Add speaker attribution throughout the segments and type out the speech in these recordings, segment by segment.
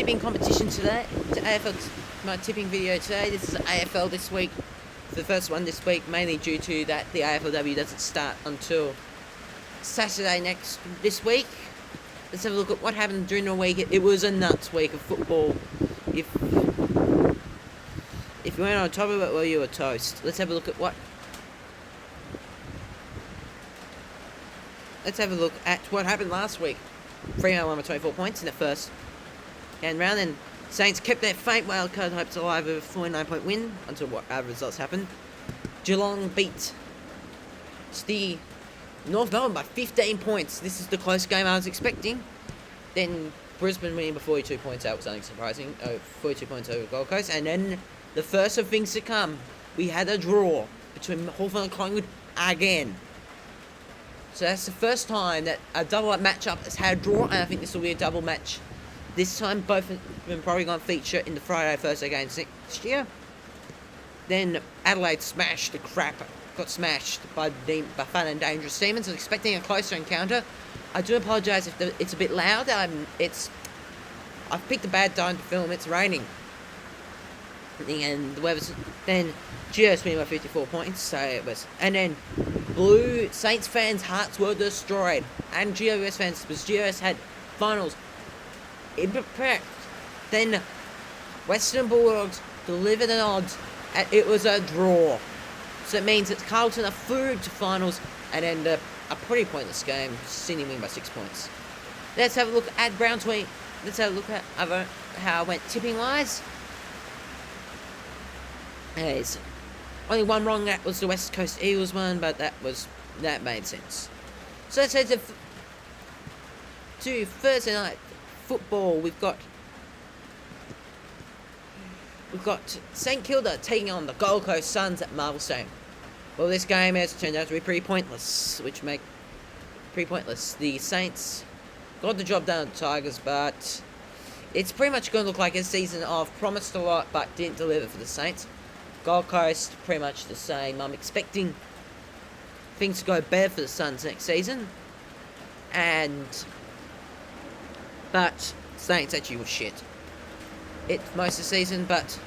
Speaker 1: tipping competition today. It's AFL, my tipping video today. This is AFL this week. The first one this week, mainly due to that the AFLW doesn't start until Saturday this week. Let's have a look at what happened during the week. It was a nuts week of football. If you weren't on top of it, well, you were toast. Let's have a look at what happened last week. Freo won by 24 points in the first round, and Saints kept their faint wildcard hopes alive with a 49-point win until what other results happened. Geelong beat the North Melbourne by 15 points. This is the close game I was expecting. Then Brisbane winning by 42 points. That was unsurprising. 42 points over Gold Coast. And then the first of things to come, we had a draw between Hawthorn and Collingwood again. So that's the first time that a double up matchup has had a draw, and I think this will be a double match this time. Both of them probably going to feature in the Friday-Thursday games next year. Then Adelaide got smashed by fun and dangerous Demons. I was expecting a closer encounter. I do apologise if it's a bit loud. I've picked a bad time to film. It's raining, and the weather's. Then Geos winning by 54 points. So it was, and then Blue Saints fans' hearts were destroyed, and GOS fans, because GOS had finals imperfect. Then Western Bulldogs delivered an odds, and it was a draw. So it means that Carlton are through to finals and end up a pretty pointless game. Sydney win by 6 points. Let's have a look at Brown's week. Let's have a look at how it went tipping wise. There's only one wrong. That was the West Coast Eagles one, but that made sense. So let's head to Thursday night football. We've got St Kilda taking on the Gold Coast Suns at Marvel Stadium. Well, this game has turned out to be pretty pointless, The Saints got the job done at the Tigers, but it's pretty much going to look like a season of promised a lot but didn't deliver for the Saints. Gold Coast, pretty much the same. I'm expecting things to go better for the Suns next season. But Saints actually was shit. Most of the season, but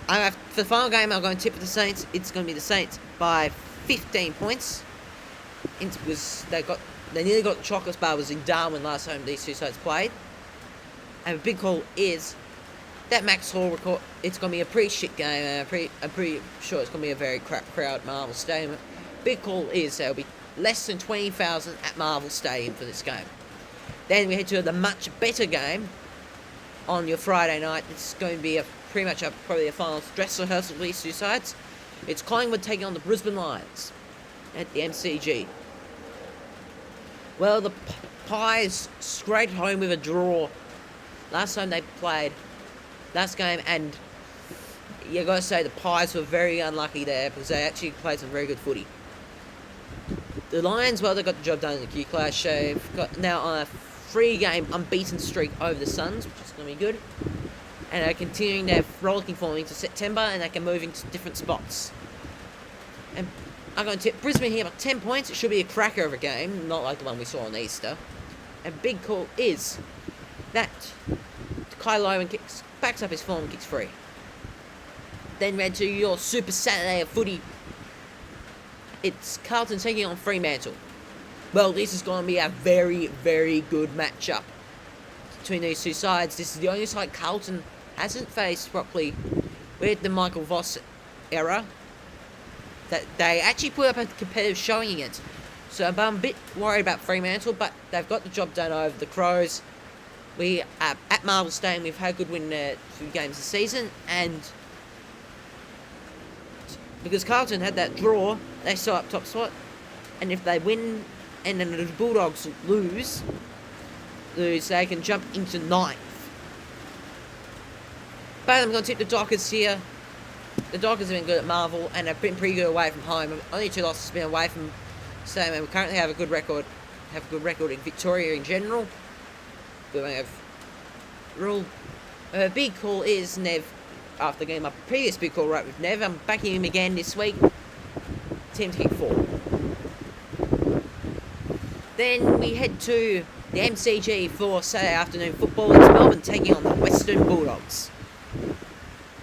Speaker 1: for the final game, I'm going to tip for the Saints. It's going to be the Saints by 15 points. They nearly got the Chocolates Bar. Was in Darwin last time these two sides played. And a big call is that Max Hall record. It's going to be a pretty shit game, and I'm pretty sure it's going to be a very crap crowd at Marvel Stadium. Big call is there'll be less than 20,000 at Marvel Stadium for this game. Then we head to the much better game on your Friday night. It's going to be probably a final dress rehearsal for these two sides. It's Collingwood taking on the Brisbane Lions at the MCG. Well, the Pies scraped home with a draw last time they played last game, and you got to say the Pies were very unlucky there because they actually played some very good footy. The Lions, well, they got the job done in the Q Clash. They've got now on a 3-game unbeaten streak over the Suns, which is going to be good. And they're continuing their rollicking form into September, and they can move into different spots. And I'm going to tip Brisbane here by 10 points. It should be a cracker of a game, not like the one we saw on Easter. And big call is that Kai Lowen backs up his form and kicks free. Then read to your Super Saturday of footy. It's Carlton taking on Fremantle. Well, this is going to be a very, very good matchup between these two sides. This is the only side Carlton hasn't faced properly with the Michael Voss era that they actually put up a competitive showing against. So I'm a bit worried about Fremantle, but they've got the job done over the Crows. We at Marvel Stadium, we've had a good win there 2 games this season, and because Carlton had that draw, they still up top spot, and if they win and then the Bulldogs lose, they can jump into 9th. But I'm going to tip the Dockers here. The Dockers have been good at Marvel, and they've been pretty good away from home. Only 2 losses been away from Stadium, and we currently have a good record in Victoria in general. But we have rule. A big call is Nev. After getting my previous big call right with Nev, I'm backing him again this week. Team to kick 4. Then we head to the MCG for Saturday afternoon football. It's Melbourne taking on the Western Bulldogs.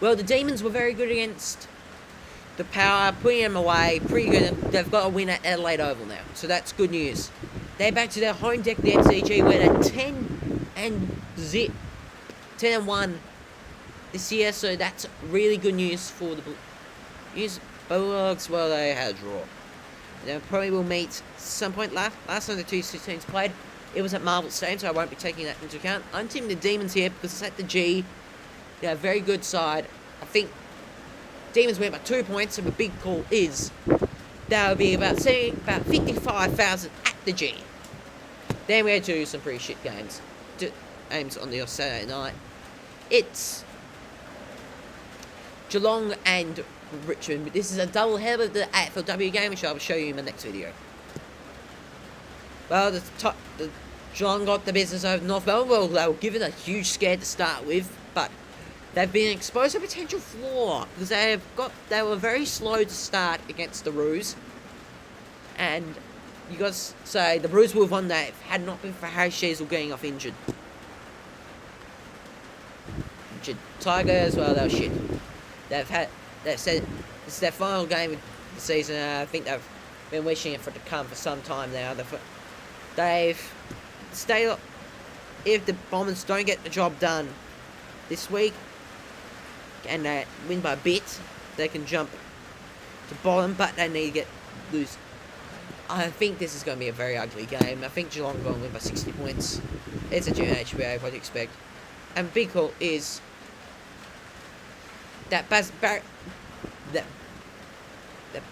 Speaker 1: Well, the Demons were very good against the Power, putting them away, pretty good. They've got a win at Adelaide Oval now, so that's good news. They're back to their home deck, the MCG, where they're 10-1 this year, so that's really good news for the Bulldogs. Well, they had a draw. They probably will meet some point. Last time the two teams played, it was at Marvel Stadium, so I won't be taking that into account. I'm teaming the Demons here because it's at the G. They're a very good side. I think Demons win by 2 points, and the big call is that'll be about 55,000 at the G. Then we had to do some pretty shit games. Games on the Saturday night. It's Geelong and Richmond. This is a double header of the AFLW game, which I will show you in my next video. Well, the Geelong got the business over North Melbourne. Well, they were given a huge scare to start with, but they've been exposed to a potential flaw because they were very slow to start against the Roos, and you got to say the Roos would have won that if it had not been for Harry Sheasel getting off injured. Tiger as well, they were shit. They've said this is their final game of the season. I think they've been wishing for it to come for some time now. They've stayed up. If the Bombers don't get the job done this week and they win by a bit, they can jump to bottom, but they need to lose. I think this is going to be a very ugly game. I think Geelong are going to win by 60 points. It's a junior HBA, what do you expect? And the big call is that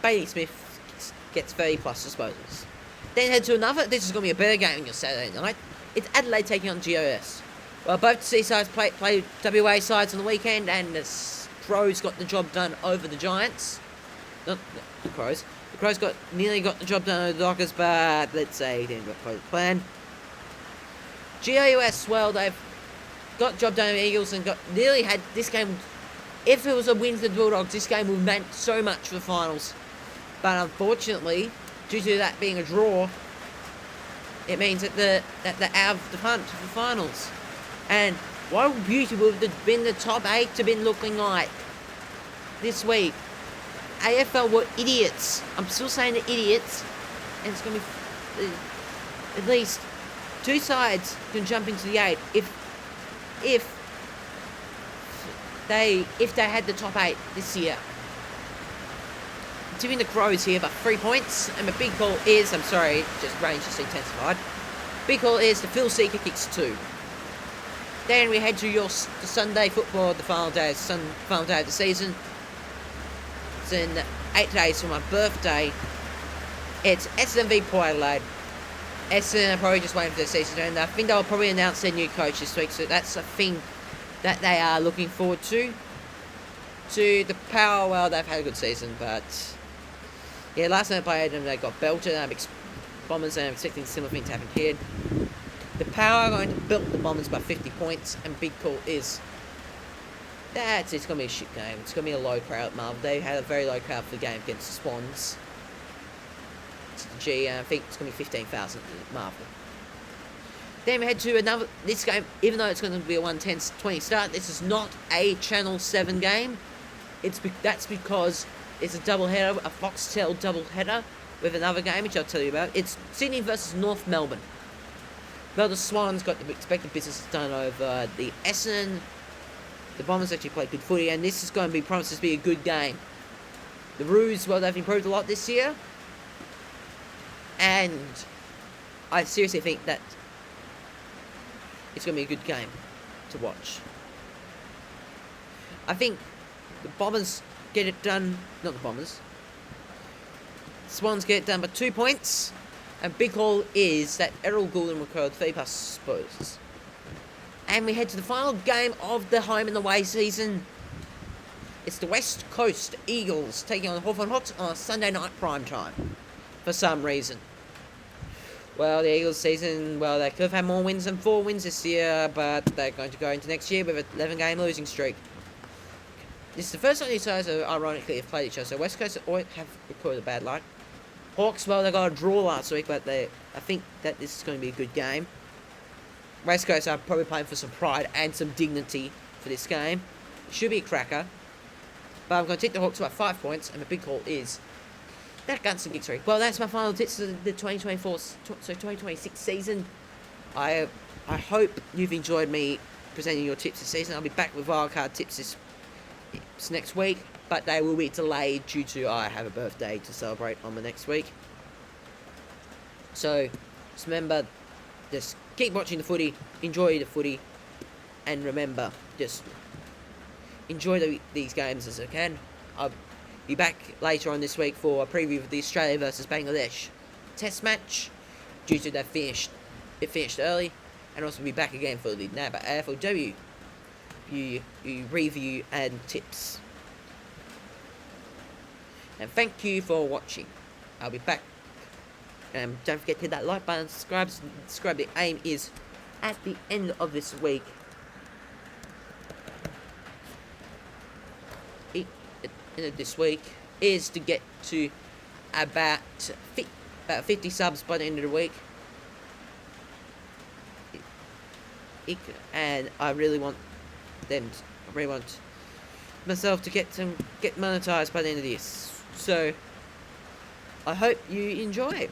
Speaker 1: Bailey Smith gets 30 plus disposals. Then head to another. This is going to be a better game on your Saturday night. It's Adelaide taking on GOS. Well, both Seasides played WA sides on the weekend, and the Crows got the job done over the Giants. Not the Crows. The Crows nearly got the job done over the Dockers, but let's say they didn't follow the plan. GOS, well, they've got the job done with Eagles and nearly had this game. If it was a win for the Bulldogs, this game would have meant so much for the finals. But unfortunately, due to that being a draw, it means that they're out of the hunt for the finals. And what beauty would have been the top 8 to been looking like this week. AFL were idiots. I'm still saying they're idiots. And it's going to be at least 2 sides can jump into the 8 if they had the top 8 this year. I'm tipping the Crows here by 3 points, and the big call is, I'm sorry, just range just intensified. Big call is the Phil Seeker kicks 2. Then we head to the Sunday football, the final day of the season. It's in 8 days for my birthday. It's Essendon v Port Adelaide. Essendon are probably just waiting for the season to end. I think they'll probably announce their new coach this week, so that's a thing that they are looking forward to. To the Power, well, they've had a good season, but yeah, last time they played them, they got belted. Bombers, and I'm expecting similar thing to happen here. The Power are going to belt the Bombers by 50 points, and big call is that it's going to be a shit game. It's going to be a low crowd at Marvel. They had a very low crowd for the game against the Swans. Gee, I think it's going to be 15,000 at Marvel. Then we head to this game, even though it's going to be a 1:10-20 start, this is not a Channel 7 game. That's because it's a doubleheader, a Foxtel doubleheader with another game, which I'll tell you about. It's Sydney versus North Melbourne. Well, the Swans got the expected business done over the Essendon. The Bombers actually played good footy, and this is going to be promises to be a good game. The Roos, well, they've improved a lot this year. And I seriously think that it's going to be a good game to watch. I think the Bombers get it done, not the Bombers. Swans get it done by 2 points. And big call is that Errol Goulden recorded 3 plus disposals. And we head to the final game of the home and away season. It's the West Coast Eagles taking on the Hawthorn Hawks on a Sunday night prime time. For some reason. Well, the Eagles season, well, they could have had more wins than 4 wins this year, but they're going to go into next year with an 11-game losing streak. This is the first time these sides ironically have played each other, so West Coast have recorded a bad luck. Hawks, well, they got a draw last week, but I think that this is going to be a good game. Race Coast are probably playing for some pride and some dignity for this game. It should be a cracker. But I'm going to take the Hawks by 5 points, and my big call is that Gunston victory. Well, that's my final tips of the 2026 season. I hope you've enjoyed me presenting your tips this season. I'll be back with wildcard tips this next week, but they will be delayed due to I have a birthday to celebrate on the next week. So, just remember, just keep watching the footy, enjoy the footy, and remember, just enjoy these games as I can. I'll be back later on this week for a preview of the Australia versus Bangladesh test match, due to it finished early, and also be back again for the NAB AFLW review and tips. And thank you for watching. I'll be back. Don't forget to hit that like button, subscribe. The aim is at the end of this week. This week is to get to about 50 subs by the end of the week. And I really want myself to get monetized by the end of this. So I hope you enjoy it.